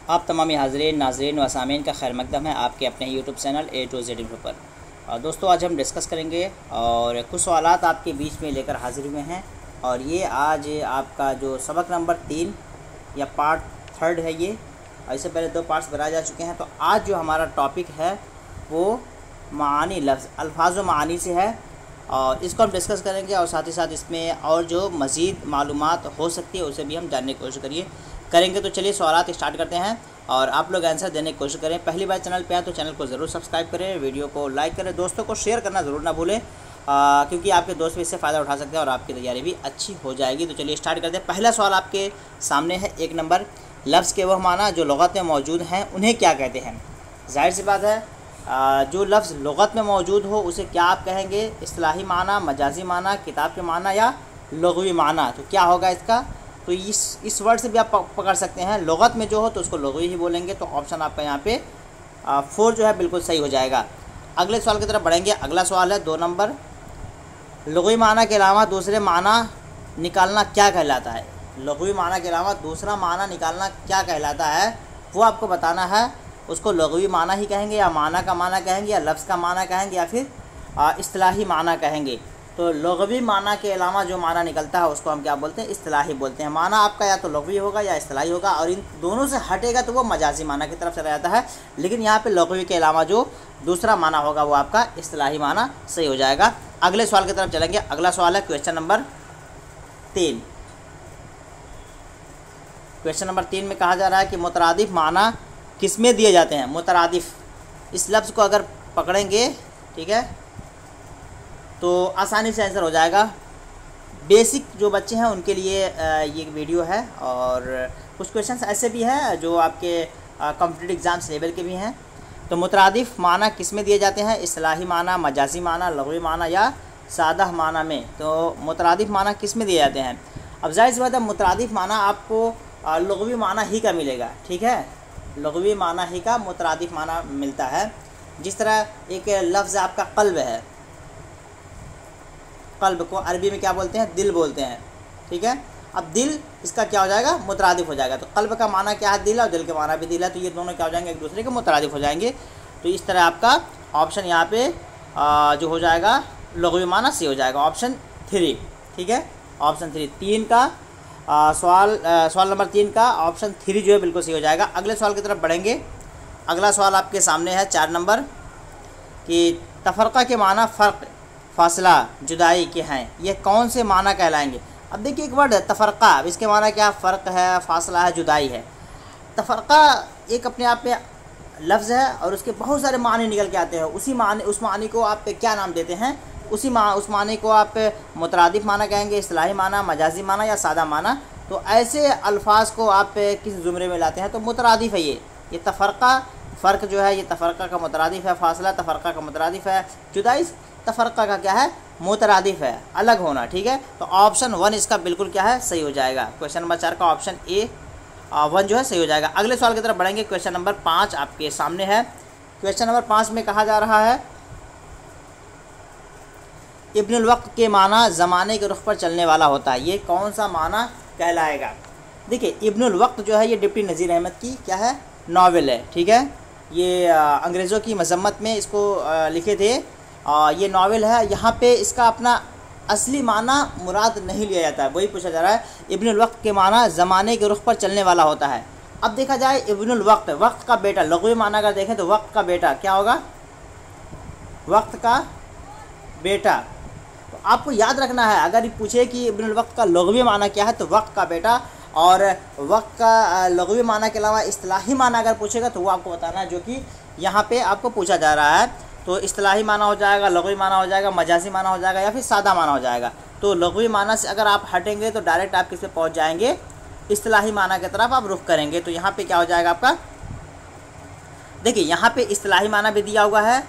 आप तमामी हाज़रीन नाज़रीन व सामीन का खैर मकदम है आपके अपने YouTube channel A to Z Info पर। और दोस्तों आज हम डिस्कस करेंगे और कुछ सवालात आपके बीच में लेकर हाज़िर हुए हैं। और ये आज आपका जो सबक नंबर 3 या पार्ट 3 है ये, और इससे पहले 2 पार्ट्स बनाए जा चुके हैं। तो आज जो हमारा टॉपिक है वो मानी लफ्ज़ अल्फाज व मानी से है, और इसको हम डिस्कस करेंगे और साथ ही साथ इसमें और जो मज़ीद मालूमात हो सकती है उसे भी हम जानने की कोशिश करेंगे। तो चलिए सवालात स्टार्ट करते हैं और आप लोग आंसर देने की कोशिश करें। पहली बार चैनल पे आए तो चैनल को ज़रूर सब्सक्राइब करें, वीडियो को लाइक करें, दोस्तों को शेयर करना ज़रूर ना भूलें, क्योंकि आपके दोस्त भी इससे फ़ायदा उठा सकते हैं और आपकी तैयारी भी अच्छी हो जाएगी। तो चलिए स्टार्ट करते हैं। पहला सवाल आपके सामने है 1 नंबर, लफ्ज़ के वह माना जो लुग़त में मौजूद हैं उन्हें क्या कहते हैं। जाहिर सी बात है, जो लफ्ज़ लुग़त में मौजूद हो उसे क्या आप कहेंगे, इस्तिलाही माना, मजाजी माना, किताब के माना या लुग़वी माना। तो क्या होगा इसका, तो इस वर्ड से भी आप पकड़ सकते हैं। लुग़त में जो हो तो उसको लुग़वी ही बोलेंगे। तो ऑप्शन आपका यहाँ पे 4 जो है बिल्कुल सही हो जाएगा। अगले सवाल की तरफ बढ़ेंगे। अगला सवाल है 2 नंबर, लुग़वी माना के अलावा दूसरे माना निकालना क्या कहलाता है। लुग़वी माना के अलावा दूसरा माना निकालना क्या कहलाता है वो आपको बताना है। उसको लुग़वी माना ही कहेंगे या माना का माना कहेंगे या लफ्ज़ का माना कहेंगे या फिर इस्तिलाही माना कहेंगे। तो लुग़वी माना के अलावा जो माना निकलता है उसको हम क्या बोलते हैं, इस्तिलाही बोलते हैं। माना आपका या तो लुग़वी होगा या इस्तिलाही होगा, और इन दोनों से हटेगा तो वो मजाजी माना की तरफ चला जाता है। लेकिन यहाँ पे लुग़वी के अलावा जो दूसरा माना होगा वो आपका इस्तिलाही माना सही हो जाएगा। अगले सवाल की तरफ चलेंगे। अगला सवाल है क्वेश्चन नंबर 3। क्वेश्चन नंबर 3 में कहा जा रहा है कि मुतरादिफ माना किसमें दिए जाते हैं। मुतरादिफ, इस लफ्ज़ को अगर पकड़ेंगे, ठीक है, तो आसानी से आंसर हो जाएगा। बेसिक जो बच्चे हैं उनके लिए ये वीडियो है, और कुछ क्वेश्चंस ऐसे भी हैं जो आपके कॉम्पिटिटिव एग्ज़ाम्स लेवल के भी हैं। तो मुतरादिफ माना किस में दिए जाते हैं, इस्तिलाही माना, मजाजी माना, लुग़वी माना या सादा माना में। तो मुतरादिफ माना किस में दिए जाते हैं। अब जाहिर सी बात है मुतरादिफ माना आपको लुग़वी माना ही का मिलेगा, ठीक है, लुग़वी माना ही का मुतरादिफ माना मिलता है। जिस तरह एक लफ्ज़ आपका क़ल्ब है, क़ल्ब को अरबी में क्या बोलते हैं, दिल बोलते हैं, ठीक है। अब दिल इसका क्या हो जाएगा, मुतरादिफ हो जाएगा। तो क़ल्ब का माना क्या है, दिल, और दिल का माना भी दिल है। तो ये दोनों क्या हो जाएंगे, एक दूसरे के मुतरादिफ हो जाएंगे। तो इस तरह आपका ऑप्शन यहाँ पे जो हो जाएगा लुग़वी माना सी हो जाएगा, ऑप्शन 3, ठीक है, ऑप्शन 3। 3 का सवाल नंबर 3 का ऑप्शन 3 जो है बिल्कुल सही हो जाएगा। अगले सवाल की तरफ बढ़ेंगे। अगला सवाल आपके सामने है 4 नंबर, कि तफ़रक़ा के माना फ़र्क, फ़ासला, जुदाई के हैं, ये कौन से माना कहलाएंगे। अब देखिए एक वर्ड है तफ़रक़ा, अब इसके माना क्या, फ़र्क है, फ़ासला है, जुदाई है। तफ़रक़ा एक अपने आप में लफ्ज़ है और उसके बहुत सारे माने निकल के आते हैं। उस मानी को आप क्या नाम देते हैं, उस मानी को आप मुतरादिफ माना कहेंगे, इस्तिलाही माना, मजाजी माना या सादा माना। तो ऐसे अल्फाज को आप किस ज़ुमरे में लाते हैं, तो मुतरादिफ है ये तफ़रक़ा, फ़र्क जो है ये तफ़रक़ा का मुतरादिफ है, फ़ासला तफ़रक़ा का मुतरादिफ है, जुदाई तफ़रक़ा का क्या है, मुतरादिफ है, अलग होना, ठीक है। तो ऑप्शन 1 इसका बिल्कुल क्या है, सही हो जाएगा। क्वेश्चन नंबर 4 का ऑप्शन A 1 जो है सही हो जाएगा। अगले सवाल की तरफ बढ़ेंगे। क्वेश्चन नंबर 5 आपके सामने है। क्वेश्चन नंबर 5 में कहा जा रहा है इब्नुल वक्त के माना ज़माने के रुख पर चलने वाला होता है, ये कौन सा माना कहलाएगा। देखिए इब्नुल वक्त जो है ये डिप्टी नज़ीर अहमद की क्या है, नावल है, ठीक है। ये अंग्रेज़ों की मज़म्मत में इसको लिखे थे। ये नावल है। यहाँ पे इसका अपना असली माना मुराद नहीं लिया जाता है, वही पूछा जा रहा है। इब्नुल वक्त के माना ज़माने के रुख पर चलने वाला होता है। अब देखा जाए इब्नुल वक्त, वक्त का बेटा, लुग़वी माना अगर देखें तो वक्त का बेटा क्या होगा, वक्त का बेटा। तो आपको याद रखना है, अगर पूछे कि इब्नुल वक्त का लुग़वी माना क्या है तो वक्त का बेटा, और वक्त का लुग़वी माना के अलावा इस्तिलाही माना अगर पूछेगा तो वो आपको बताना है, जो कि यहाँ पे आपको पूछा जा रहा है। तो इस्तिलाही माना हो जाएगा, लुग़वी माना हो जाएगा, मजाजी माना हो जाएगा या फिर सादा माना हो जाएगा। तो लुग़वी माना से अगर आप हटेंगे तो डायरेक्ट आप किस पे पहुँच जाएंगे, इस्तिलाही माना की तरफ आप रुख करेंगे। तो यहाँ पे क्या हो जाएगा आपका, देखिए यहाँ पे इस्तिलाही माना भी दिया हुआ है,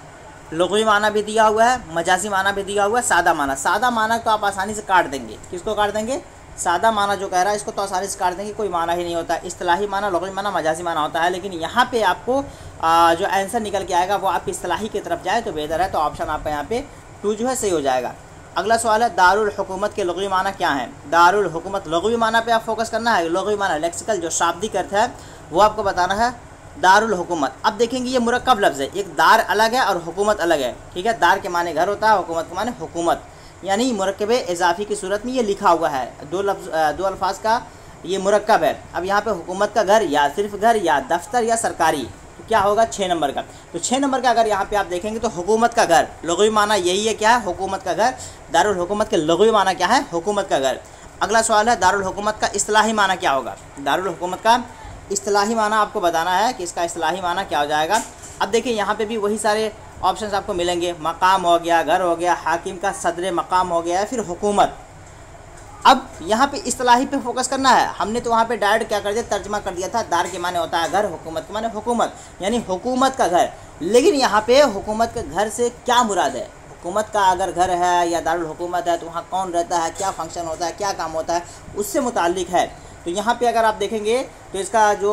लुग़वी माना भी दिया हुआ है, मजाजी माना भी दिया हुआ है, सादा माना। सादा माना तो आप आसानी से काट देंगे, किसको काट देंगे, सादा माना जो कह रहा है इसको तो आसानी से काट देंगे, कोई माना ही नहीं होता। इस्तिलाही माना, लुग़वी माना, मजाजी माना होता है। लेकिन यहाँ पे आपको जो आंसर निकल के आएगा वो आप इस्तिलाही की तरफ जाए तो बेहतर है। तो ऑप्शन आपका यहाँ पे 2 जो है सही हो जाएगा। अगला सवाल है दारुल हुकूमत के लुग़वी माना क्या है। दारुल हुकूमत लुग़वी माना पे आप फोकस करना है। लुग़वी माना लेक्सिकल जो शाब्दिक अर्थ है वो आपको बताना है दारुल हुकूमत। अब देखेंगे ये मुरक्कब लफ्ज़ है, एक दार अलग है और हुकूमत अलग है, ठीक है। दार के माने घर होता है, हुकूमत के माने हुकूमत, यानी मुरक्कब इजाफ़ी की सूरत में ये लिखा हुआ है। दो अल्फाज का ये मुरक्कब है। अब यहाँ पे हुकूमत का घर या सिर्फ घर या दफ्तर या सरकारी, तो क्या होगा 6 नंबर का। तो 6 नंबर का अगर यहाँ पे आप देखेंगे तो हुकूमत का घर, लुग़वी माना यही है, क्या है, हुकूमत का घर। दारुल हुकूमत के लुग़वी माना क्या है, हुकूमत का घर। अगला सवाल है दारुल हुकूमत का इस्तिलाही माना क्या होगा। दारुल हुकूमत का इस्तिलाही माना आपको बताना है कि इसका इस्तिलाही माना क्या हो जाएगा। अब देखिए यहाँ पे भी वही सारे ऑप्शंस आपको मिलेंगे, मकाम हो गया, घर हो गया, हाकिम का सदर मकाम हो गया, फिर हुकूमत। अब यहाँ पे इस्तिलाही पे फोकस करना है। हमने तो वहाँ पे डायरेक्ट क्या कर दिया, तर्जमा कर दिया था, दार के माने होता है घर, हुकूमत के माने हुकूमत, यानी हुकूमत का घर। लेकिन यहाँ पे हुकूमत के घर से क्या मुराद है, हुकूमत का अगर घर है या दारुल हुकूमत है तो वहाँ कौन रहता है, क्या फ़ंक्शन होता है, क्या काम होता है, उससे मुताल्लिक है। तो यहाँ पे अगर आप देखेंगे तो इसका जो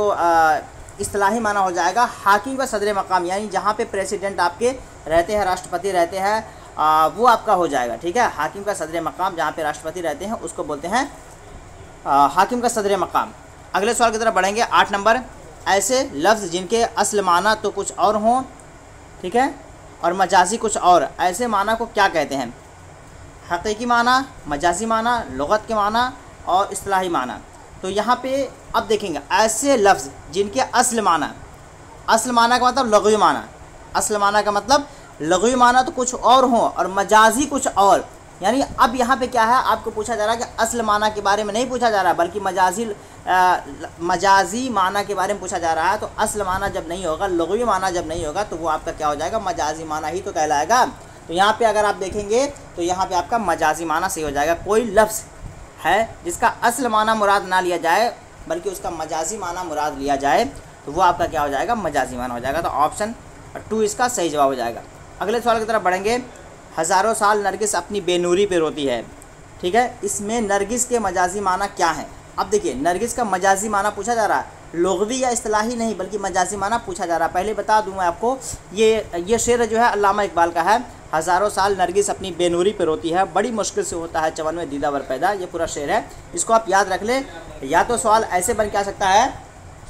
इस्तिलाही माना हो जाएगा हाकिम का सदर मकाम, यानी जहाँ पे प्रेसिडेंट आपके रहते हैं, राष्ट्रपति रहते हैं, वो आपका हो जाएगा, ठीक है। हाकिम का सदर मकाम जहाँ पे राष्ट्रपति रहते हैं उसको बोलते हैं हाकिम का सदर मकाम। अगले सवाल की तरफ बढ़ेंगे, 8 नंबर। ऐसे लफ्ज़ जिनके असल माना तो कुछ और हों, ठीक है, और मजाजी कुछ और, ऐसे माना को क्या कहते हैं। हकीकी माना, मजाजी माना, लुग़त के माना और इस्तिलाही माना। तो यहाँ पे अब देखेंगे ऐसे लफ्ज़ जिनके असल माना, असल माना का मतलब लुग़वी माना, असल माना का मतलब लुग़वी माना तो कुछ और हों और मजाजी कुछ और, यानी अब यहाँ पे क्या है, आपको पूछा जा रहा है कि असल माना के बारे में नहीं पूछा जा रहा है बल्कि मजाजी माना के बारे में पूछा जा रहा है। तो असल माना जब नहीं होगा, लुग़वी माना जब नहीं होगा, तो वो आपका क्या हो जाएगा, मजाजी माना ही तो कहलाएगा। तो यहाँ पे अगर आप देखेंगे तो यहाँ पे आपका मजाजी माना सही हो जाएगा। कोई लफ्ज़ है जिसका असल माना मुराद ना लिया जाए बल्कि उसका मजाजी माना मुराद लिया जाए, तो वो आपका क्या हो जाएगा, मजाजी माना हो जाएगा। तो ऑप्शन 2 इसका सही जवाब हो जाएगा। अगले सवाल की तरफ बढ़ेंगे, हज़ारों साल नरगिस अपनी बेनूरी पे रोती है, ठीक है। इसमें नरगिस के मजाजी माना क्या है। अब देखिए नरगिस का मजाजी माना पूछा जा रहा है, लुग़वी या इस्तिलाही नहीं बल्कि मजाजी माना पूछा जा रहा है। पहले बता दूँ मैं आपको, ये शेर जो है अल्लामा इकबाल का है, हज़ारों साल नरगिस अपनी बेनूरी पे रोती है, बड़ी मुश्किल से होता है 54वें दीदावर पैदा। ये पूरा शेर है, इसको आप याद रख लें। या तो सवाल ऐसे बन के आ सकता है,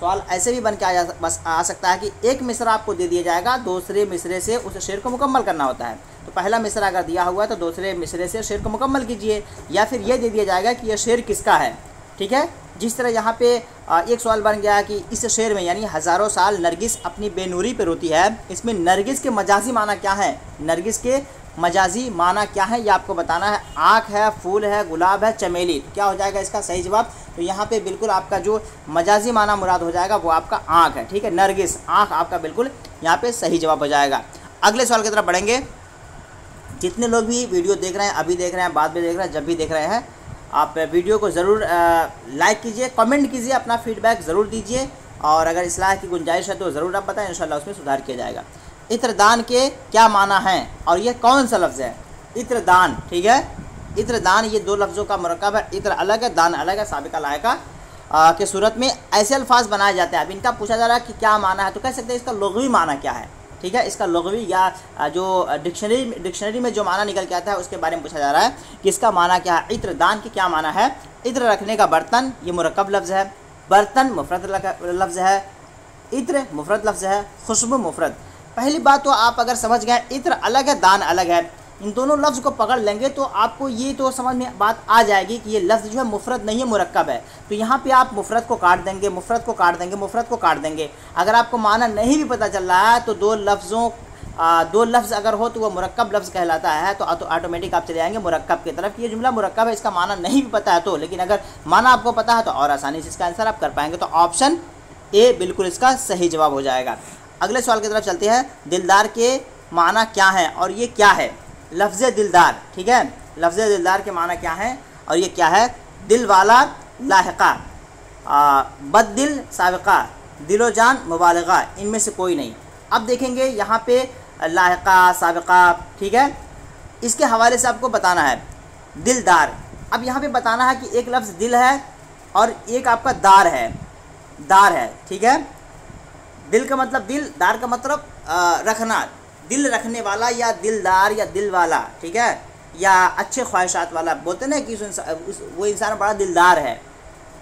सवाल ऐसे भी बन के आ सकता है कि एक मिसरा आपको दे दिया जाएगा, दूसरे मिसरे से उस शेर को मुकम्मल करना होता है। तो पहला मिसरा अगर दिया हुआ है तो दूसरे मिसरे से शेर को मुकम्मल कीजिए, या फिर ये दे दिया जाएगा कि यह शेर किसका है, ठीक है। जिस तरह यहाँ पे एक सवाल बन गया कि इस शेर में, यानी हज़ारों साल नरगिस अपनी बेनूरी पे रोती है, इसमें नरगिस के मजाजी माना क्या है, नरगिस के मजाजी माना क्या है, ये आपको बताना है। आँख है, फूल है, गुलाब है, चमेली, तो क्या हो जाएगा इसका सही जवाब। तो यहाँ पे बिल्कुल आपका जो मजाजी माना मुराद हो जाएगा वो आपका आँख है, ठीक है। नरगिस, आँख आपका बिल्कुल यहाँ पे सही जवाब हो जाएगा। अगले सवाल की तरफ बढ़ेंगे। जितने लोग भी वीडियो देख रहे हैं, अभी देख रहे हैं, बाद में देख रहे हैं, जब भी देख रहे हैं, आप वीडियो को ज़रूर लाइक कीजिए, कमेंट कीजिए, अपना फीडबैक ज़रूर दीजिए, और अगर इस्लाह की गुंजाइश है तो ज़रूर आप बताएं, इंशाल्लाह उसमें सुधार किया जाएगा। इत्रदान के क्या माना है और ये कौन सा लफ्ज़ है। इत्रदान, ठीक है, इत्रदान ये 2 लफ्ज़ों का मरकब है। इत्र अलग है, दान अलग है। साबिका लायका के सूरत में ऐसे अल्फाज बनाए जाते हैं। अब इनका पूछा जा रहा है कि क्या माना है, तो कह सकते हैं इसका लुग़वी माना क्या है, ठीक है। इसका लुग़वी या जो डिक्शनरी में जो माना निकल के आता है उसके बारे में पूछा जा रहा है कि इसका माना क्या है। इत्र, दान की क्या माना है। इत्र रखने का बर्तन, ये मुरक्कब लफ्ज़ है। बर्तन मुफरद लफ्ज़ है, इत्र मुफरद लफ्ज़ है, खुशबू मुफरद। पहली बात तो आप अगर समझ गए इत्र अलग है, दान अलग है, इन दोनों लफ्ज़ को पकड़ लेंगे तो आपको ये तो समझ में बात आ जाएगी कि ये लफ्ज़ जो है मुफरद नहीं है, मुरक्कब है। तो यहाँ पे आप मुफरद को काट देंगे, मुफरद को काट देंगे, मुफरद को काट देंगे। अगर आपको माना नहीं भी पता चल रहा है तो दो लफ्ज़ अगर हो तो वह मुरक्कब लफ्ज़ कहलाता है। तो ऑटोमेटिक आप चले आएंगे मुरक्कब की तरफ। ये जुमला मुरक्कब है, इसका माना नहीं भी पता है तो, लेकिन अगर माना आपको पता है तो और आसानी से इसका आंसर आप कर पाएंगे। तो ऑप्शन ए बिल्कुल इसका सही जवाब हो जाएगा। अगले सवाल की तरफ चलते हैं। दिलदार के माना क्या है और ये क्या है। लफ्ज़ दिलदार, ठीक है, लफ्ज़ दिलदार के माना क्या है और ये क्या है। दिल वाला लाहिका, बद दिल साबिका, दिलो जान मुबालगा, इनमें से कोई नहीं। अब देखेंगे यहाँ पे लाहिका, साबिका, ठीक है, इसके हवाले से आपको बताना है दिलदार। अब यहाँ पे बताना है कि एक लफ्ज़ दिल है और एक आपका दार है, ठीक है। दिल का मतलब दिल, दार का मतलब रखना, दिल रखने वाला या दिलदार या दिल वाला, ठीक है, या अच्छे ख्वाहिशात वाला। बोलते ना कि वो इंसान बड़ा दिलदार है,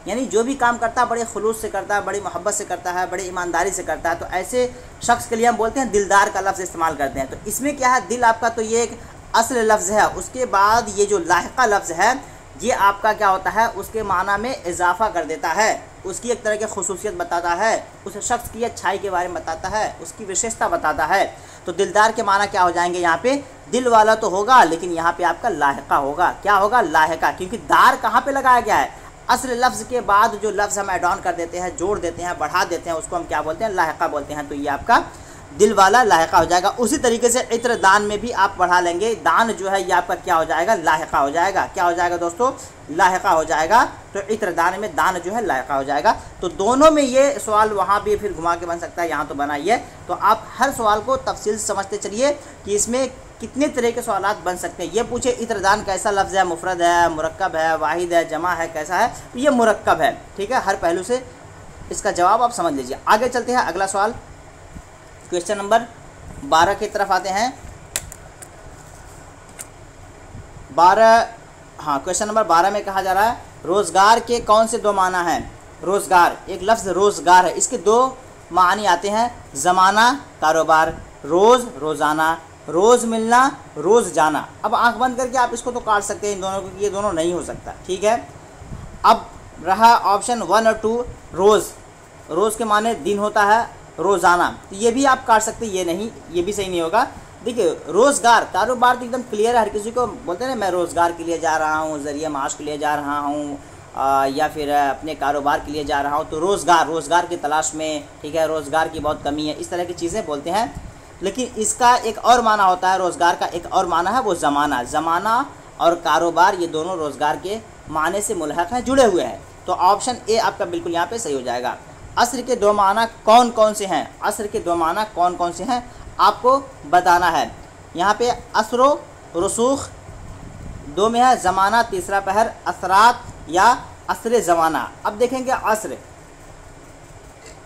यानी जो भी काम करता है बड़े खुलूस से करता है, बड़ी मोहब्बत से करता है, बड़ी ईमानदारी से करता है, तो ऐसे शख्स के लिए हम बोलते हैं दिलदार का लफ्ज़ इस्तेमाल करते हैं। तो इसमें क्या है, दिल आपका तो ये एक असल लफ्ज़ है, उसके बाद ये जो लाहिका लफ्ज़ है ये आपका क्या होता है, उसके माना में इजाफ़ा कर देता है, उसकी एक तरह की खुसूसियत बताता है, उस शख्स की अच्छाई के बारे में बताता है, उसकी विशेषता बताता है। तो दिलदार के माना क्या हो जाएंगे, यहाँ पे दिल वाला तो होगा लेकिन यहाँ पे आपका लाहिका होगा। क्या होगा, लाहिका, क्योंकि दार कहाँ पे लगाया गया है, असल लफ्ज़ के बाद जो लफ्ज़ हम ऐड ऑन कर देते हैं, जोड़ देते हैं, बढ़ा देते हैं, उसको हम क्या बोलते हैं, लाहिका बोलते हैं। तो ये आपका दिल वाला लाहिका हो जाएगा। उसी तरीके से इत्र दान में भी आप बढ़ा लेंगे, दान जो है ये आपका क्या हो जाएगा, लाहिका हो जाएगा। क्या हो जाएगा दोस्तों, लाहिका हो जाएगा। तो इत्र दान में दान जो है लाहिका हो जाएगा। तो दोनों में ये सवाल वहाँ भी फिर घुमा के बन सकता है, यहाँ तो बना ही है। तो आप हर सवाल को तफसील से समझते चलिए कि इसमें कितने तरह के सवाल बन सकते हैं। ये पूछे इत्र दान कैसा लफ्ज़ है, मुफरद है, मुरक्कब है, वाहिद है, जमा है, कैसा है, तो ये मुरक्कब है। ठीक है, हर पहलू से इसका जवाब आप समझ लीजिए। आगे चलते हैं, अगला सवाल क्वेश्चन नंबर 12 की तरफ आते हैं। 12, हाँ, क्वेश्चन नंबर 12 में कहा जा रहा है रोज़गार के कौन से दो माना हैं। रोज़गार, एक लफ्ज़ रोज़गार है, इसके दो मानी आते हैं, ज़माना, कारोबार, रोज़, रोज़ाना, रोज़ मिलना, रोज़ जाना। अब आंख बंद करके आप इसको तो काट सकते हैं इन दोनों को, ये दोनों नहीं हो सकता। ठीक है, अब रहा ऑप्शन 1 और 2, रोज़, रोज़ के माने दिन होता है, रोज़ाना, तो ये भी आप काट सकते हैं, ये नहीं, ये भी सही नहीं होगा। देखिए रोज़गार, कारोबार तो एकदम क्लियर है, हर किसी को बोलते हैं ना मैं रोज़गार के लिए जा रहा हूँ, ज़रिए माश के लिए जा रहा हूँ, या फिर अपने कारोबार के लिए जा रहा हूँ। तो रोज़गार, रोज़गार की तलाश में, ठीक है, रोज़गार की बहुत कमी है, इस तरह की चीज़ें बोलते हैं। लेकिन इसका एक और माना होता है, रोज़गार का एक और माना है, वो ज़माना। ज़माना और कारोबार ये दोनों रोज़गार के माने से मुल्हक़ हैं, जुड़े हुए हैं। तो ऑप्शन ए आपका बिल्कुल यहाँ पे सही हो जाएगा। अस्र के दो माना कौन कौन से हैं, अस्र के दो माना कौन कौन से हैं आपको बताना है। यहाँ पे अस्रो रसूख दो में है, ज़माना तीसरा पहर, असरात या अस्र ज़माना। अब देखेंगे अस्र,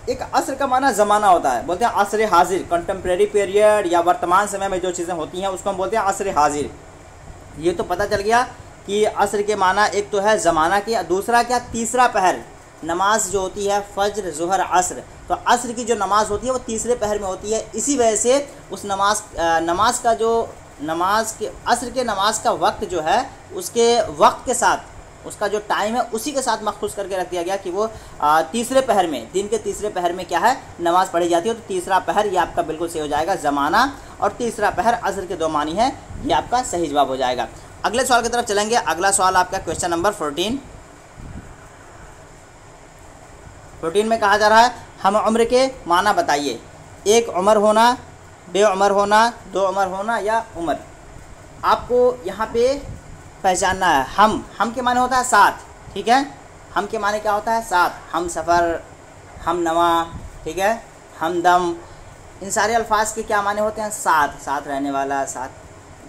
एक अस्र का माना ज़माना होता है, बोलते हैं अस्र हाजिर, कंटेम्प्रेरी पीरियड या वर्तमान समय में जो चीज़ें होती हैं उसको हम बोलते हैं अस्र हाजिर। ये तो पता चल गया कि अस्र के माना एक तो है ज़माना की, दूसरा क्या, तीसरा पहर, नमाज जो होती है फ़ज्र, ज़ुहर, अस्र। तो अस्र की जो नमाज़ होती है वो तीसरे पहर में होती है। इसी वजह से उस नमाज का जो नमाज के अस्र के नमाज का वक्त जो है उसके वक्त के साथ, उसका जो टाइम है उसी के साथ मखसूस करके रख दिया गया कि वो तीसरे पहर में, दिन के तीसरे पहर में क्या है, नमाज़ पढ़ी जाती है। तो तीसरा पहर ये आपका बिल्कुल सही हो जाएगा, ज़माना और तीसरा पहर अस्र के दो मानी है, ये आपका सही जवाब हो जाएगा। अगले सवाल की तरफ चलेंगे। अगला सवाल आपका क्वेश्चन नंबर 14 में कहा जा रहा है हम उम्र के माना बताइए। एक उम्र होना, बे उम्र होना, दो उम्र होना या उम्र। आपको यहाँ पे पहचानना है। हम के माने होता है साथ, ठीक है, हम के माने क्या होता है, साथ, हम सफ़र, हम नवा, ठीक है, हमदम, इन सारे अल्फाज के क्या माने होते हैं, साथ, साथ रहने वाला, साथ,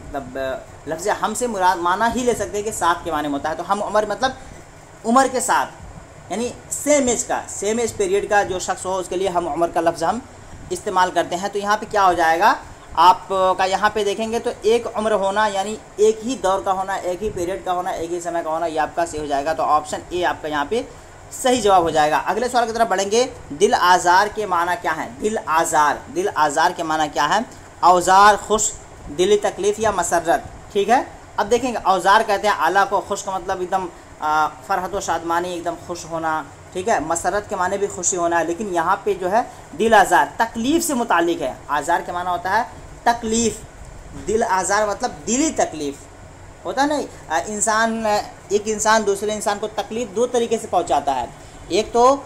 मतलब लफ्ज़ हम से मुराद माना ही ले सकते हैं कि साथ के माने में होता है। तो हम उम्र मतलब उम्र के साथ, यानी सेम एज का, सेम एज पीरियड का जो शख्स हो उसके लिए हम उम्र का लफ्ज़ हम इस्तेमाल करते हैं। तो यहाँ पे क्या हो जाएगा आपका, यहाँ पे देखेंगे तो एक उम्र होना यानी एक ही दौर का होना, एक ही पीरियड का होना, एक ही समय का होना, ये आपका सही हो जाएगा। तो ऑप्शन ए आपका यहाँ पे सही जवाब हो जाएगा। अगले सवाल की तरफ बढ़ेंगे। दिल आज़ार के माना क्या है, दिल आज़ार, दिल आज़ार के माना क्या है, औज़ार, खुश, दिली तकलीफ़ या मसरत, ठीक है। अब देखेंगे औज़ार कहते हैं आला को, खुश का मतलब एकदम फ़रहत व शादमानी, एकदम खुश होना, ठीक है। मसरत के माने भी खुशी होना है। लेकिन यहाँ पे जो है दिल आज़ार तकलीफ़ से मुतालिक है। आज़ार के माना होता है तकलीफ़, दिल आज़ार मतलब दिली तकलीफ़ होता है ना। एक इंसान दूसरे इंसान को तकलीफ़ दो तरीके से पहुँचाता है। एक तो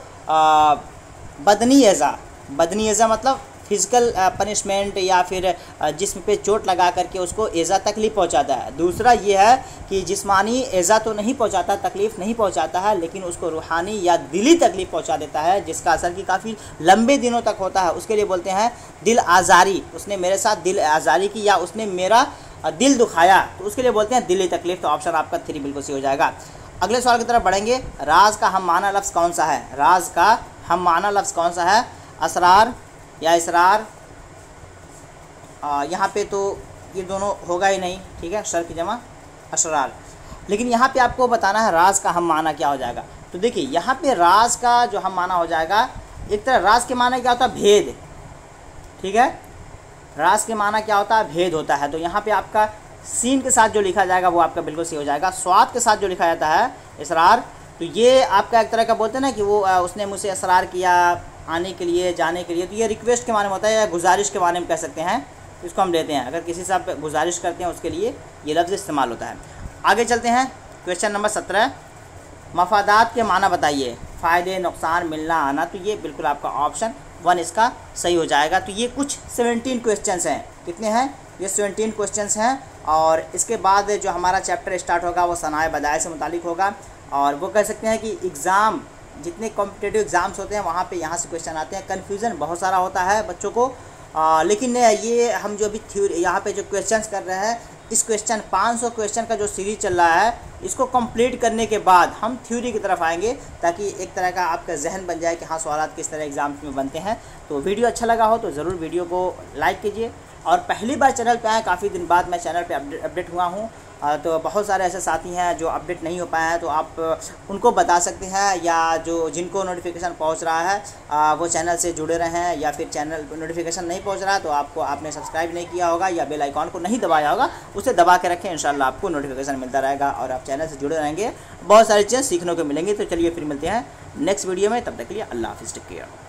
बदनी एज़ा, बदनी एज़ा मतलब फ़िज़िकल पनिशमेंट या फिर जिस्म पे चोट लगा करके उसको एज़ा तकलीफ़ पहुंचाता है। दूसरा ये है कि जिस्मानी एज़ा तो नहीं पहुंचाता, तकलीफ़ नहीं पहुंचाता है, लेकिन उसको रूहानी या दिली तकलीफ़ पहुंचा देता है, जिसका असर कि काफ़ी लंबे दिनों तक होता है। उसके लिए बोलते हैं दिल आज़ारी। उसने मेरे साथ दिल आज़ारी की या उसने मेरा दिल दुखाया, तो उसके लिए बोलते हैं दिली तकलीफ़। तो ऑप्शन आपका 3 बिल्कुल सही हो जाएगा। अगले सवाल की तरफ बढ़ेंगे। राज का हम माना लफ्ज़ कौन सा है, राज का हम माना लफ्ज़ कौन सा है, असरार या इसरार। यहाँ पे तो ये दोनों होगा ही नहीं, ठीक है, शर की जमा असरार। लेकिन यहाँ पे आपको बताना है राज का हम माना क्या हो जाएगा। तो देखिए यहाँ पे राज का जो हम माना हो जाएगा, एक तरह राज के माना क्या होता है, भेद, ठीक है, राज के माना क्या होता है, भेद होता है। तो यहाँ पे आपका सीन के साथ जो लिखा जाएगा वो आपका बिल्कुल सही हो जाएगा। स्वाद के साथ जो लिखा जाता है इसरार, तो ये आपका एक तरह का बोलते हैं ना कि वो उसने मुझसे इसरार किया आने के लिए, जाने के लिए, तो ये रिक्वेस्ट के माने में होता है या गुजारिश के माने में कह सकते हैं, इसको हम लेते हैं। अगर किसी से आप गुजारिश करते हैं उसके लिए ये लफ्ज़ इस्तेमाल होता है। आगे चलते हैं, क्वेश्चन नंबर 17, मफादात के माना बताइए, फ़ायदे, नुकसान, मिलना, आना। तो ये बिल्कुल आपका ऑप्शन 1 इसका सही हो जाएगा। तो ये कुछ 17 क्वेश्चंस हैं, कितने हैं, ये 17 क्वेश्चंस हैं। और इसके बाद जो हमारा चैप्टर स्टार्ट होगा वो सनाए बदाए से मुतालिक होगा। और वो कह सकते हैं कि एग्ज़ाम, जितने कॉम्पिटिटिव एग्ज़ाम्स होते हैं वहाँ पे यहाँ से क्वेश्चन आते हैं। कन्फ्यूज़न बहुत सारा होता है बच्चों को, लेकिन ये हम जो भी थ्योरी यहाँ पे जो क्वेश्चंस कर रहे हैं, इस क्वेश्चन 500 क्वेश्चन का जो सीरीज़ चल रहा है, इसको कंप्लीट करने के बाद हम थ्योरी की तरफ आएंगे, ताकि एक तरह का आपका जहन बन जाए कि हाँ सवाल किस तरह एग्ज़ाम्स में बनते हैं। तो वीडियो अच्छा लगा हो तो ज़रूर वीडियो को लाइक कीजिए। और पहली बार चैनल पे आए, काफ़ी दिन बाद मैं चैनल पे अपडेट हुआ हूँ, तो बहुत सारे ऐसे साथी हैं जो अपडेट नहीं हो पाए हैं, तो आप उनको बता सकते हैं, या जो जिनको नोटिफिकेशन पहुंच रहा है वो चैनल से जुड़े रहें, या फिर चैनल नोटिफिकेशन नहीं पहुंच रहा है तो आपने सब्सक्राइब नहीं किया होगा या बेल आइकॉन को नहीं दबाया होगा, उसे दबा के रखें, इंशाल्लाह आपको नोटिफिकेशन मिलता रहेगा और आप चैनल से जुड़े रहेंगे, बहुत सारी चीज़ें सीखने को मिलेंगी। तो चलिए फिर मिलते हैं नेक्स्ट वीडियो में, तब तक के लिए अल्लाह हाफिज़, टेक केयर।